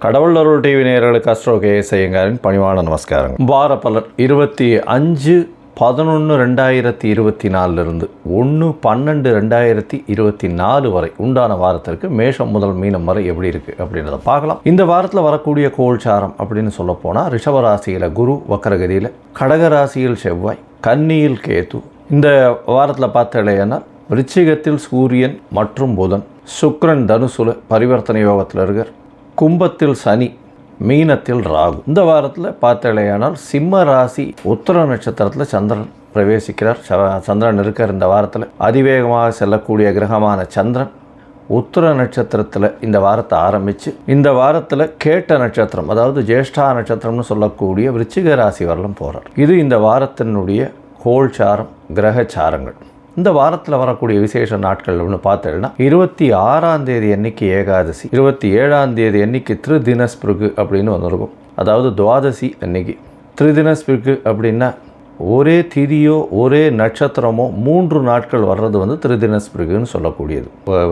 கடவுள் அருள் டிவி நேயர்களுக்கு astro KS ஐயங்காரின் பணிவான நமஸ்காரங்கள். வார பலன் 25/11/2024 1/12/2024 வரை உண்டான வாரத்திற்கு மேஷம் முதல் மீனம் வரை எப்படி இருக்குது அப்படின்றத பார்க்கலாம். இந்த வாரத்தில் வரக்கூடிய கோல்சாரம் அப்படின்னு சொல்ல போனால் ரிஷபராசியில் குரு வக்கரகதியில், கடகராசியில் செவ்வாய், கன்னியில் கேது. இந்த வாரத்தில் பார்த்தலைன்னா விருச்சிகத்தில் சூரியன் மற்றும் புதன், சுக்கிரன் தனுசுல பரிவர்த்தனை யோகத்தில் இருக்கார், கும்பத்தில் சனி, மீனத்தில் ராகு. இந்த வாரத்தில் பார்த்தலையானால் சிம்ம ராசி உத்திர நட்சத்திரத்தில் சந்திரன் பிரவேசிக்கிறார். சந்திரன் இருக்கார். இந்த வாரத்தில் அதிவேகமாக செல்லக்கூடிய கிரகமான சந்திரன் உத்திர நட்சத்திரத்தில் இந்த வாரத்தை ஆரம்பித்து இந்த வாரத்தில் கேட்ட நட்சத்திரம், அதாவது ஜேஷ்டா நட்சத்திரம்னு சொல்லக்கூடிய விருச்சிக ராசி வரலும் போகிறார். இது இந்த வாரத்தினுடைய கோல்சாரம், கிரகச்சாரங்கள். இந்த வாரத்தில் வரக்கூடிய விசேஷ நாட்கள் ஒன்று பார்த்தீங்கன்னா 26ஆம் தேதி அன்னைக்கு ஏகாதசி, 27ஆம் தேதி அன்னைக்கு திருதினஸ்பிருகு அப்படின்னு ஒன்று இருக்கும். அதாவது துவாதசி அன்னைக்கு. திருதினஸ்பிருகு அப்படின்னா ஒரே திதியோ ஒரே நட்சத்திரமோ 3 நாட்கள் வர்றது திருதினஸ்பிருகுன்னு சொல்லக்கூடியது.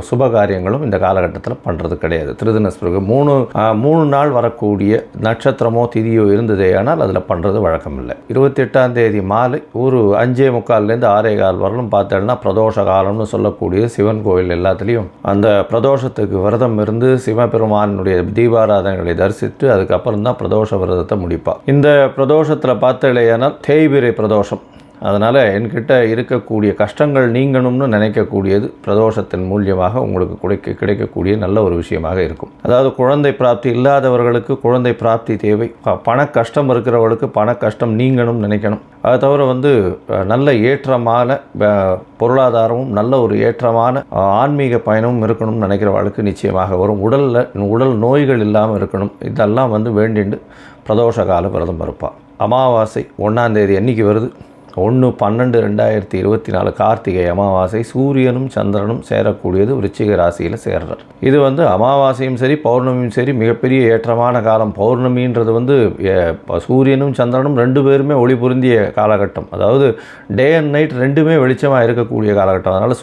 சுபகாரியங்களும் இந்த காலகட்டத்தில் பண்ணுறது கிடையாது. திருதினஸ்பிருகு 3 நாள் வரக்கூடிய நட்சத்திரமோ திதியோ இருந்ததே ஆனால் அதில் பண்ணுறது வழக்கம் இல்லை. 28ஆம் தேதி மாலை ஒரு 5:45 6:15 வரலும் பார்த்தோம்னா பிரதோஷ காலம்னு சொல்லக்கூடிய சிவன் கோயில் எல்லாத்துலேயும் அந்த பிரதோஷத்துக்கு விரதம் இருந்து சிவபெருமானுடைய தீபாராதனைகளை தரிசித்து அதுக்கப்புறம் தான் பிரதோஷ விரதத்தை முடிப்பார். இந்த பிரதோஷத்தில் பார்த்தலையானால் தேய்பிரை பிரதோஷம். அதனால் என்கிட்ட இருக்கக்கூடிய கஷ்டங்கள் நீங்கணும்னு நினைக்கக்கூடியது பிரதோஷத்தின் மூலியமாக உங்களுக்கு கிடைக்கக்கூடிய நல்ல ஒரு விஷயமாக இருக்கும். அதாவது குழந்தை பிராப்தி இல்லாதவர்களுக்கு குழந்தை பிராப்தி தேவை, பண கஷ்டம் இருக்கிறவர்களுக்கு பண கஷ்டம் நீங்கணும்னு நினைக்கணும். அதை தவிர நல்ல ஏற்றமான பொருளாதாரமும் நல்ல ஒரு ஏற்றமான ஆன்மீக பயணமும் இருக்கணும்னு நினைக்கிறவர்களுக்கு நிச்சயமாக வரும். உடல் நோய்கள் இல்லாமல் இருக்கணும். இதெல்லாம் வேண்டிண்டு பிரதோஷ கால விரதம் இருப்பாள். அமாவாசை 1ஆம் தேதி அன்னைக்கு வருது. 1/12/2024 கார்த்திகை அமாவாசை. சூரியனும் சந்திரனும் சேரக்கூடியது விருச்சிக ராசியில் சேர்றார். இது அமாவாசையும் சரி பௌர்ணமியும் சரி மிகப்பெரிய ஏற்றமான காலம். பௌர்ணமின்றது சூரியனும் சந்திரனும் 2 பேருமே ஒளி பொருந்திய காலகட்டம். அதாவது டே அண்ட் நைட் 2மே வெளிச்சமாக இருக்கக்கூடிய காலகட்டம். அதனால்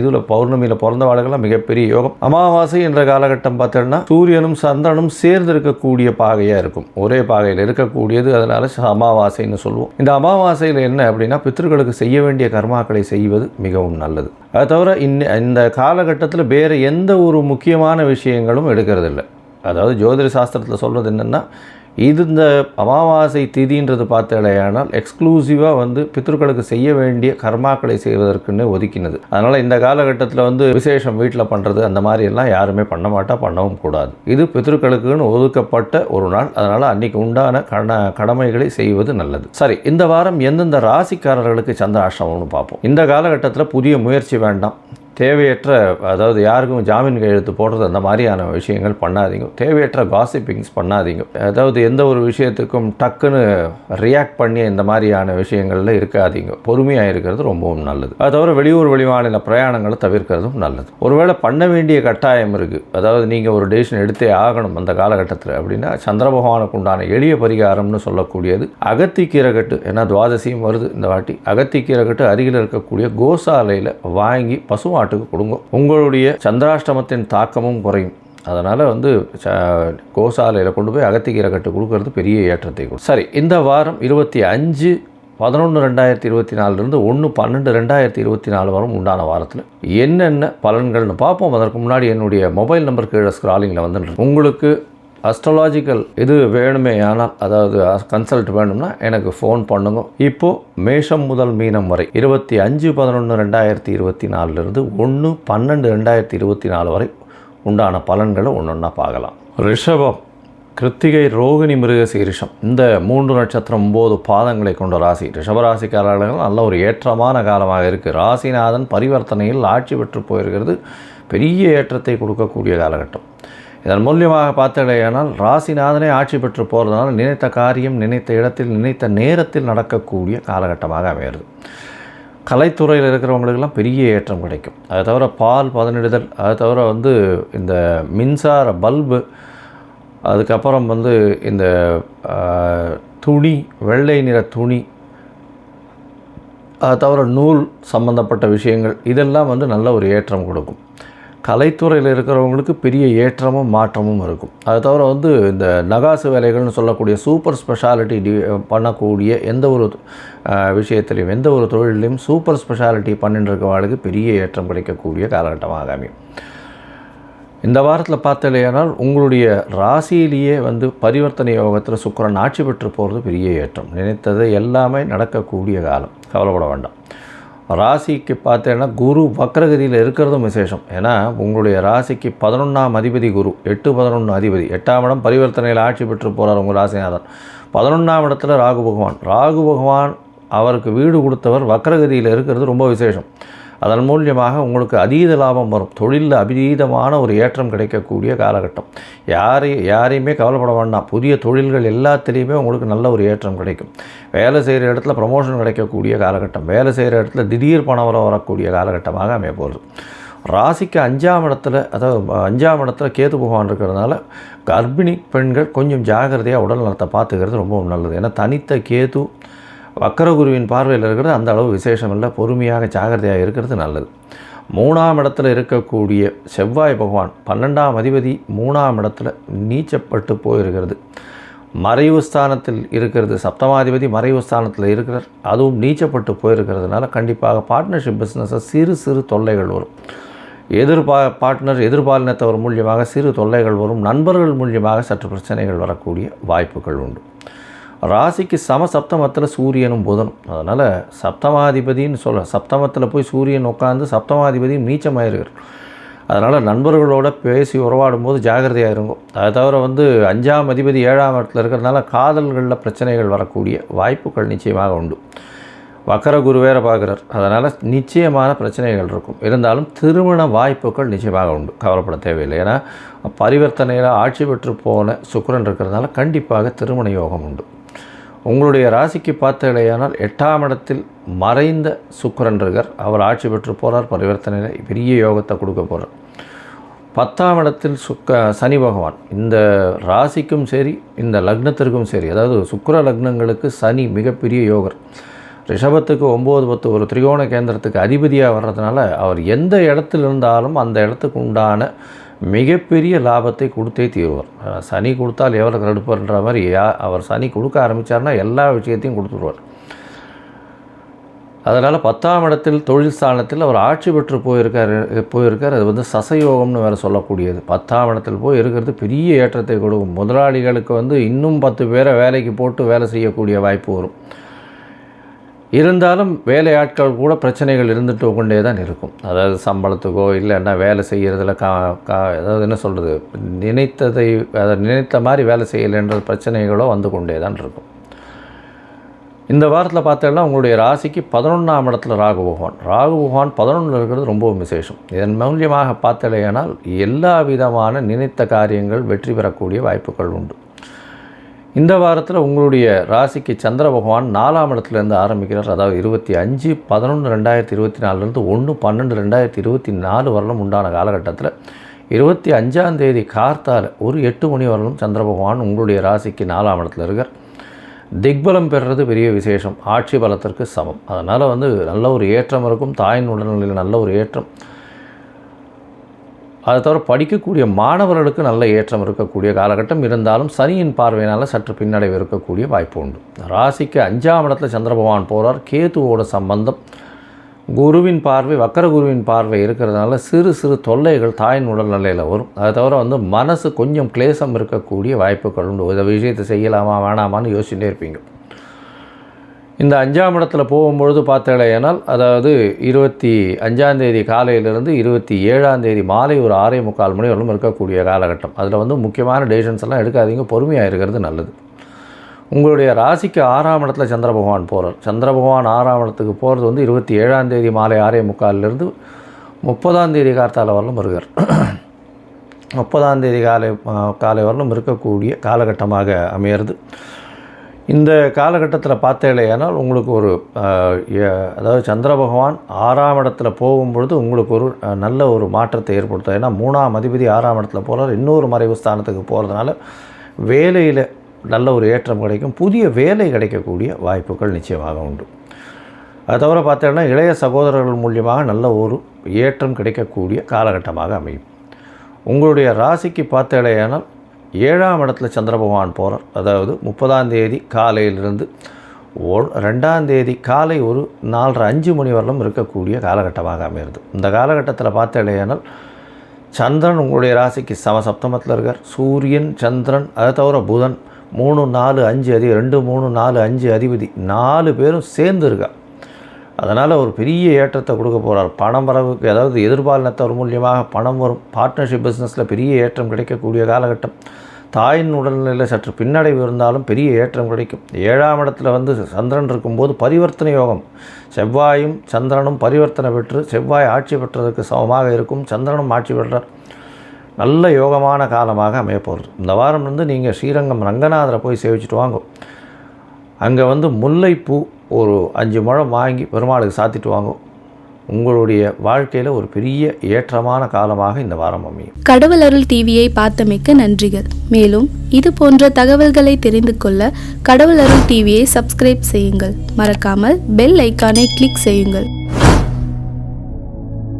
இதில் பௌர்ணமியில் பிறந்தவாளுகள்லாம் மிகப்பெரிய யோகம். அமாவாசை என்ற காலகட்டம் பார்த்தோன்னா சூரியனும் சந்திரனும் சேர்ந்து இருக்கக்கூடிய பாகையாக இருக்கும். ஒரே பாகையில் இருக்கக்கூடியது. அதனால் அமாவாசைன்னு சொல்லுவோம். இந்த அமாவாசையில் என்ன அப்படின்னா பித்ருக்களுக்கு செய்ய வேண்டிய கர்மாக்களை செய்வது மிகவும் நல்லது. அது தவிர இந்த காலகட்டத்தில் வேறு எந்த ஒரு முக்கியமான விஷயங்களும் எடுக்கிறதில்லை. அதாவது ஜோதிட சாஸ்திரத்தில் சொல்கிறது என்னென்னா இந்த அமாவாசை திதின்றது பார்த்தலையானால் எக்ஸ்க்ளூசிவாக பித்ருக்களுக்கு செய்ய வேண்டிய கர்மாக்களை செய்வதற்குன்னு ஒதுக்கினது. அதனால் இந்த காலகட்டத்தில் விசேஷம் வீட்டில் பண்ணுறது அந்த மாதிரி எல்லாம் யாருமே பண்ணவும் கூடாது. இது பித்ருக்களுக்குன்னு ஒதுக்கப்பட்ட ஒரு நாள். அதனால் அன்றைக்கி உண்டான கடமைகளை செய்வது நல்லது. சரி, இந்த வாரம் எந்தெந்த ராசிக்காரர்களுக்கு சந்திராஷ்டமம்னு பார்ப்போம். இந்த காலகட்டத்தில் புதிய முயற்சி வேண்டாம். தேவையற்ற, அதாவது யாருக்கும் ஜாமீன் கையெழுத்து போடுறது அந்த மாதிரியான விஷயங்கள் பண்ணாதீங்க. தேவையற்ற காசிப்பிங்ஸ் பண்ணாதீங்க. அதாவது எந்த ஒரு விஷயத்துக்கும் டக்குன்னு ரியாக்ட் பண்ணி இந்த மாதிரியான விஷயங்களில் இருக்காதீங்க. பொறுமையாக இருக்கிறது ரொம்பவும் நல்லது. அது தவிர வெளியூர் வெளிமாநில பிரயாணங்களை தவிர்க்கிறதும் நல்லது. ஒருவேளை பண்ண வேண்டிய கட்டாயம் இருக்குது, அதாவது நீங்கள் ஒரு டெசிஷன் எடுத்தே ஆகணும் அந்த காலகட்டத்தில் அப்படின்னா சந்திர பகவானுக்கு உண்டான எளிய பரிகாரம்னு சொல்லக்கூடியது அகத்திக்கீரைக்கட்டு. ஏன்னா துவாதசியும் வருது இந்த வாட்டி. அகத்திக்கீரைக்கட்டு அருகில் இருக்கக்கூடிய கோசாலையில் வாங்கி பசுமாட்டுக்கு கொடுங்க. உங்களுடைய சந்திராஷ்டமத்தின் தாக்கமும் குறையும். அதனால் கோசாலையில் கொண்டு போய் அகத்திக்கீரை கட்டு கொடுக்கறது பெரிய ஏற்றத்தை கொடுக்கும். சரி, இந்த வாரம் 25/11/2024 1/12/2024 வரும் உண்டான வாரத்தில் என்னென்ன பலன்கள்னு பார்ப்போம். அதற்கு முன்னாடி என்னுடைய மொபைல் நம்பர் கீழே ஸ்க்ராலிங்கில் உங்களுக்கு அஸ்ட்ராலாஜிக்கல் இது வேணுமே ஆனால், அதாவது கன்சல்ட் வேணும்னா எனக்கு ஃபோன் பண்ணுங்க. இப்போது மேஷம் முதல் மீனம் வரை 25/11/2024 1/12/2024 வரை உண்டான பலன்களை ஒன்றா பார்க்கலாம். ரிஷபம், கிருத்திகை, ரோகிணி, மிருகசீரிஷம் இந்த 3 நட்சத்திரம் 9 பாதங்களை கொண்ட ராசி ரிஷபராசிக்காரர்கள் நல்ல ஒரு ஏற்றமான காலமாக இருக்குது. ராசிநாதன் பரிவர்த்தனையில் ஆட்சி பெற்று போயிருக்கிறது பெரிய ஏற்றத்தை கொடுக்கக்கூடிய காலகட்டம். இதன் மூலியமாக பார்த்தடையானால் ராசிநாதனே ஆட்சி பெற்று போகிறதுனால நினைத்த காரியம் நினைத்த இடத்தில் நினைத்த நேரத்தில் நடக்கக்கூடிய காலகட்டமாக அமையிறது. கலைத்துறையில் இருக்கிறவங்களுக்கெல்லாம் பெரிய ஏற்றம் கிடைக்கும். அதை தவிர பால் பதனிடுதல், அதை தவிர இந்த மின்சார பல்பு, அதுக்கப்புறம் இந்த துணி, வெள்ளை நிற துணி, அதை தவிர நூல் சம்பந்தப்பட்ட விஷயங்கள் இதெல்லாம் நல்ல ஒரு ஏற்றம் கொடுக்கும். கலைத்துறையில் இருக்கிறவங்களுக்கு பெரிய ஏற்றமும் மாற்றமும் இருக்கும். அது தவிர வந்து இந்த நகாசு வேலைகள்னு சொல்லக்கூடிய சூப்பர் ஸ்பெஷாலிட்டி பண்ணக்கூடிய எந்த ஒரு விஷயத்துலையும் எந்த ஒரு தொழிலையும் சூப்பர் ஸ்பெஷாலிட்டி பண்ணிட்டு இருக்கவங்களுக்கு பெரிய ஏற்றம் கிடைக்கக்கூடிய காலகட்டமாக அமையும். இந்த வாரத்தில் பார்த்தலையானால் உங்களுடைய ராசியிலேயே வந்து பரிவர்த்தனை யோகத்தில் சுக்கிரன் ஆட்சி பெற்று போகிறது பெரிய ஏற்றம். நினைத்தது எல்லாமே நடக்கக்கூடிய காலம், கவலைப்பட வேண்டாம். ராசிக்கு பார்த்தேன்னா குரு வக்ரகதியில் இருக்கிறதும் விசேஷம். ஏன்னா உங்களுடைய ராசிக்கு 11ஆம் அதிபதி குரு, 8-11 அதிபதி, 8ஆம் இடம் பரிவர்த்தனையில் ஆட்சி பெற்று போகிறார் உங்கள் ராசிநாதன். 11ஆம் இடத்துல ராகு பகவான் அவருக்கு வீடு கொடுத்தவர் வக்ரகதியில் இருக்கிறது ரொம்ப விசேஷம். அதன் மூலியமாக உங்களுக்கு அதீத லாபம் வரும். தொழிலில் அதீதமான ஒரு ஏற்றம் கிடைக்கக்கூடிய காலகட்டம். யாரையுமே கவலைப்பட வேண்டாம். புதிய தொழில்கள் எல்லாத்துலேயுமே உங்களுக்கு நல்ல ஒரு ஏற்றம் கிடைக்கும். வேலை செய்கிற இடத்துல ப்ரமோஷன் கிடைக்கக்கூடிய காலகட்டம். வேலை செய்கிற இடத்துல திடீர் பணம் வரக்கூடிய காலகட்டமாக அமைய போகுது. ராசிக்கு 5ஆம் இடத்துல, அதாவது 5ஆம் இடத்துல கேது பகவான் இருக்கிறதுனால கர்ப்பிணி பெண்கள் கொஞ்சம் ஜாகிரதையாக உடல் நலத்தை பார்த்துக்கிறது ரொம்ப நல்லது. ஏன்னா தனித்த கேது வக்கரகுருவின் பார்வையில் இருக்கிறது அந்த அளவு விசேஷம் இல்லை. பொறுமையாக ஜாகிரதையாக இருக்கிறது நல்லது. 3ஆம் இடத்துல இருக்கக்கூடிய செவ்வாய் பகவான் 12ஆம் அதிபதி 3ஆம் இடத்துல நீச்சப்பட்டு போயிருக்கிறது. மறைவு ஸ்தானத்தில் இருக்கிறது. சப்தமாதிபதி மறைவு ஸ்தானத்தில் இருக்கிறார். அதுவும் நீச்சப்பட்டு போயிருக்கிறதுனால கண்டிப்பாக பார்ட்னர்ஷிப் பிஸ்னஸை சிறு தொல்லைகள் வரும். எதிர்பாலினத்தவர் மூலியமாக சிறு தொல்லைகள் வரும். நண்பர்கள் மூலியமாக சற்று பிரச்சனைகள் வரக்கூடிய வாய்ப்புகள் உண்டு. ராசிக்கு சப்தமத்தில் சூரியனும் புதனும். அதனால் சப்தமாதிபதின்னு சப்தமத்தில் போய் சூரியன் உட்காந்து சப்தமாதிபதியும் நீச்சமாயிருக்கிறார். அதனால் நண்பர்களோட பேசி உறவாடும் போது ஜாகிரதையாக இருக்கும். அதை தவிர வந்து 5ஆம் அதிபதி 7ஆம் இடத்துல இருக்கிறதுனால காதல்களில் பிரச்சனைகள் வரக்கூடிய வாய்ப்புகள் நிச்சயமாக உண்டு. வக்கர குரு வேறு பார்க்குறார். அதனால் நிச்சயமான பிரச்சனைகள் இருக்கும். இருந்தாலும் திருமண வாய்ப்புகள் நிச்சயமாக உண்டு, கவலைப்பட தேவையில்லை. ஏன்னா பரிவர்த்தனையில் ஆட்சி பெற்று போன சுக்கிரன் இருக்கிறதுனால கண்டிப்பாக திருமண யோகம் உண்டு. உங்களுடைய ராசிக்கு பார்த்தலையானால் 8ஆம் இடத்தில் மறைந்த சுக்கிரன் இருக்கார். அவர் ஆட்சி பெற்று போகிறார். பரிவர்த்தனையில் பெரிய யோகத்தை கொடுக்க போகிறார். 10ஆம் இடத்தில் சனி பகவான். இந்த ராசிக்கும் சரி இந்த லக்னத்திற்கும் சரி, அதாவது சுக்கிர லக்னங்களுக்கு சனி மிகப்பெரிய யோகர். ரிஷபத்துக்கு 9-10 ஒரு திரிகோண கேந்திரத்துக்கு அதிபதியாக வர்றதுனால அவர் எந்த இடத்துல இருந்தாலும் அந்த இடத்துக்கு உண்டான மிகப்பெரிய லாபத்தை கொடுத்தே தீர்வார். சனி கொடுத்தால் எவ்வளோ கடுப்பார்ன்ற மாதிரி அவர் சனி கொடுக்க ஆரம்பித்தார்னா எல்லா விஷயத்தையும் கொடுத்துருவார். அதனால் 10ஆம் இடத்தில் தொழில் ஸ்தானத்தில் அவர் ஆட்சி பெற்று போயிருக்கார். அது வந்து சசயோகம்னு வேறு சொல்லக்கூடியது. 10ஆம் இடத்தில் போய் இருக்கிறது பெரிய ஏற்றத்தை கொடுக்கும். முதலாளிகளுக்கு வந்து இன்னும் 10 பேரை வேலைக்கு போட்டு வேலை செய்யக்கூடிய வாய்ப்பு வரும். இருந்தாலும் வேலையாட்கள் கூட பிரச்சனைகள் இருந்துட்டு கொண்டே தான் இருக்கும். அதாவது சம்பளத்துக்கோ இல்லைன்னா வேலை செய்கிறதுல அதாவது என்ன சொல்கிறது, நினைத்த மாதிரி வேலை செய்யலைன்ற பிரச்சனைகளோ வந்து கொண்டே தான் இருக்கும். இந்த வாரத்தில் பார்த்தோம்னா உங்களுடைய ராசிக்கு 11ஆம் இடத்துல ராகு பகவான் 11 இருக்கிறது ரொம்ப விசேஷம். இதன் மூலியமாக பார்த்தலையானால் எல்லா விதமான நினைத்த காரியங்கள் வெற்றி பெறக்கூடிய வாய்ப்புகள் உண்டு. இந்த வாரத்தில் உங்களுடைய ராசிக்கு சந்திர பகவான் 4ஆம் இடத்துலேருந்து ஆரம்பிக்கிறார். அதாவது 25/11/2024 1/12/2024 வரலும் உண்டான காலகட்டத்தில் 25ஆம் தேதி கார்த்தால ஒரு 8 மணி வரலும் சந்திர பகவான் உங்களுடைய ராசிக்கு 4ஆம் இடத்துல இருக்கார். திக்பலம் பெறுறது பெரிய விசேஷம். ஆட்சி பலத்திற்கு சமம். அதனால் வந்து நல்ல ஒரு ஏற்றம் இருக்கும். தாயின் உடல்நிலையில் நல்ல ஒரு ஏற்றம். அதை தவிர படிக்கக்கூடிய மாணவர்களுக்கு நல்ல ஏற்றம் இருக்கக்கூடிய காலகட்டம். இருந்தாலும் சனியின் பார்வையினால் சற்று பின்னடைவு இருக்கக்கூடிய வாய்ப்பு உண்டு. ராசிக்கு 5ஆம் இடத்துல சந்திர பகவான் போகிறார். கேதுவோட சம்பந்தம், குருவின் பார்வை, வக்கர குருவின் பார்வை இருக்கிறதுனால சிறு தொல்லைகள் தாயின் உடல்நிலையில் வரும். அதை தவிர வந்து மனசு கொஞ்சம் கிளேசம் இருக்கக்கூடிய வாய்ப்புகள் உண்டு. இந்த விஷயத்தை செய்யலாமா வேணாமான்னு யோசிச்சுட்டே இருப்பீங்க. இந்த 5ஆம் இடத்துல போகும்பொழுது பார்த்தேனால், அதாவது 25ஆம் தேதி காலையிலிருந்து 27ஆம் தேதி மாலை ஒரு 6:45 மணி வரலும் இருக்கக்கூடிய காலகட்டம். அதில் வந்து முக்கியமான டெசிஷன்ஸ் எல்லாம் எடுக்காதீங்க, பொறுமையாக இருக்கிறது நல்லது. உங்களுடைய ராசிக்கு 6ஆம் இடத்துல சந்திர பகவான் போகிறார். சந்திர பகவான் 6ஆம் இடத்துக்கு போகிறது வந்து 27ஆம் தேதி மாலை 6:45 30ஆம் தேதி கார்த்தால வரலும் இருக்கார். 30ஆம் தேதி காலை வரலும் இருக்கக்கூடிய காலகட்டமாக அமையிறது. இந்த காலகட்டத்தில் பார்த்தேனால் உங்களுக்கு ஒரு அதாவது சந்திர பகவான் 6ஆம் இடத்துல போகும்பொழுது உங்களுக்கு ஒரு நல்ல ஒரு மாற்றத்தை ஏற்படுத்தும். ஏன்னா 3ஆம் அதிபதி 6ஆம் இடத்துல போகிறார். இன்னொரு மறைவு ஸ்தானத்துக்கு போகிறதுனால வேலையில் நல்ல ஒரு ஏற்றம் கிடைக்கும். புதிய வேலை கிடைக்கக்கூடிய வாய்ப்புகள் நிச்சயமாக உண்டு. அது தவிர பார்த்தோன்னா இளைய சகோதரர்கள் மூலியமாக நல்ல ஒரு ஏற்றம் கிடைக்கக்கூடிய காலகட்டமாக அமையும். உங்களுடைய ராசிக்கு பார்த்தேனால் 7ஆம் இடத்துல சந்திர பகவான் போகிறார். அதாவது 30ஆம் தேதி காலையிலிருந்து 2ஆம் தேதி காலை ஒரு 4:30-5 மணி வரலும் இருக்கக்கூடிய காலகட்டமாக அமைகிறது. இந்த காலகட்டத்தில் பார்த்தேனால் சந்திரன் உங்களுடைய ராசிக்கு சமசப்தமத்தில் இருக்கார். சூரியன், சந்திரன், அதை தவிர புதன் 3, 4, 5 2, 3, 4, 5 அதிபதி 4 பேரும் சேர்ந்து இருக்கா. அதனால் ஒரு பெரிய ஏற்றத்தை கொடுக்க போகிறார். பணம் வரவுக்கு, அதாவது எதிர்பாலினத்தவர் மூலியமாக பணம் வரும். பார்ட்னர்ஷிப் பிஸ்னஸில் பெரிய ஏற்றம் கிடைக்கக்கூடிய காலகட்டம். தாயின் உடல்நிலையில் சற்று பின்னடைவு இருந்தாலும் பெரிய ஏற்றம் கிடைக்கும். 7ஆம் இடத்துல சந்திரன் இருக்கும்போது பரிவர்த்தனை யோகம். செவ்வாயும் சந்திரனும் பரிவர்த்தனை பெற்று செவ்வாய் ஆட்சி பெற்றதற்கு சமமாக இருக்கும். சந்திரனும் ஆட்சி பெற்றார். நல்ல யோகமான காலமாக அமையப்போகிறது. இந்த வாரம் நீங்கள் ஸ்ரீரங்கம் ரங்கநாதரை போய் சேவிச்சுட்டு வாங்க. அங்கே முல்லைப்பூ ஒரு 5 முழம் வாங்கி பெருமாளுக்கு சாத்திட்டு வாங்க. உங்களுடைய வாழ்க்கையில் ஒரு பெரிய ஏற்றமான காலமாக இந்த வாரம் அமையும். கடவுள் அருள் டிவியை பார்த்தமைக்க நன்றிகள். மேலும் இது போன்ற தகவல்களை தெரிந்து கொள்ள கடவுள் அருள் டிவியை சப்ஸ்கிரைப் செய்யுங்கள். மறக்காமல் பெல் ஐக்கானை கிளிக் செய்யுங்கள்.